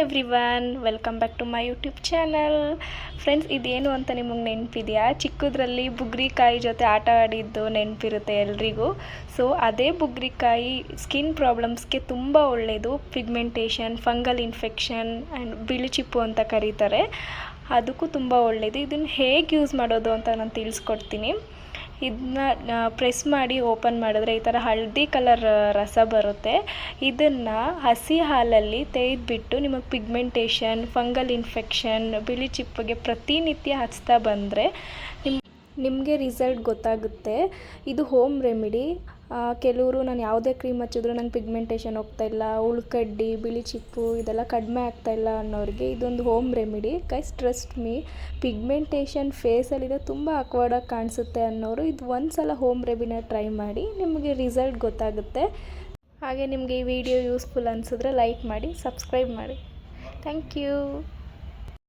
Everyone, welcome back to my YouTube channel. Friends, ಇದೇನು ಅಂತ ನಿಮಗೆ ನೆನಪಿದೆಯಾ? ಚಿಕ್ಕದ್ರಲ್ಲಿ ಬುಗ್ರಿಕಾಯಿ ಜೊತೆ ಆಟ ಆಡಿದ್ದು ನೆನಪಿರುತ್ತೆ ಎಲ್ರಿಗೂ. ಸೊ ಅದೇ ಬುಗ್ರಿಕಾಯಿ ಸ್ಕಿನ್ ಪ್ರಾಬ್ಲಮ್ಸ್ಗೆ ತುಂಬ ಒಳ್ಳೆಯದು. ಪಿಗ್ಮೆಂಟೇಷನ್, ಫಂಗಲ್ ಇನ್ಫೆಕ್ಷನ್ ಆ್ಯಂಡ್ ಬಿಳಿಚಿಪ್ಪು ಅಂತ ಕರೀತಾರೆ, ಅದಕ್ಕೂ ತುಂಬ ಒಳ್ಳೆಯದು. ಇದನ್ನು ಹೇಗೆ ಯೂಸ್ ಮಾಡೋದು ಅಂತ ನಾನು ತಿಳಿಸ್ಕೊಡ್ತೀನಿ. ಇದನ್ನ ಪ್ರೆಸ್ ಮಾಡಿ ಓಪನ್ ಮಾಡಿದ್ರೆ ಈ ಥರ ಹಳದಿ ಕಲರ್ ರಸ ಬರುತ್ತೆ. ಇದನ್ನು ಹಸಿ ಹಾಲಲ್ಲಿ ತೆಗೆದುಬಿಟ್ಟು ನಿಮಗೆ ಪಿಗ್ಮೆಂಟೇಷನ್, ಫಂಗಲ್ ಇನ್ಫೆಕ್ಷನ್, ಬಿಳಿ ಚಿಪ್ಪಿಗೆ ಪ್ರತಿನಿತ್ಯ ಹಚ್ತಾ ಬಂದರೆ ನಿಮಗೆ ರಿಸಲ್ಟ್ ಗೊತ್ತಾಗುತ್ತೆ. ಇದು ಹೋಮ್ ರೆಮಿಡಿ. ಕೆಲವರು ನಾನು ಯಾವುದೇ ಕ್ರೀಮ್ ಹಚ್ಚಿದ್ರು ನಂಗೆ ಪಿಗ್ಮೆಂಟೇಷನ್ ಹೋಗ್ತಾಯಿಲ್ಲ, ಉಳ್ಕಡ್ಡಿ, ಬಿಳಿ ಚಿಪ್ಪು ಇದೆಲ್ಲ ಕಡಿಮೆ ಆಗ್ತಾಯಿಲ್ಲ ಅನ್ನೋರಿಗೆ ಇದೊಂದು home remedy. Guys, trust me, pigmentation ಫೇಸಲ್ಲಿದೆ ತುಂಬ ಆಕ್ವರ್ಡಾಗಿ ಕಾಣಿಸುತ್ತೆ ಅನ್ನೋರು ಇದು ಒಂದು ಸಲ ಹೋಮ್ ರೆಮಿಡಿನ ಟ್ರೈ ಮಾಡಿ, ನಿಮಗೆ ರಿಸಲ್ಟ್ ಗೊತ್ತಾಗುತ್ತೆ. ಹಾಗೆ ನಿಮಗೆ ಈ ವಿಡಿಯೋ ಯೂಸ್ಫುಲ್ ಅನಿಸಿದ್ರೆ ಲೈಕ್ ಮಾಡಿ, ಸಬ್ಸ್ಕ್ರೈಬ್ ಮಾಡಿ. Thank you.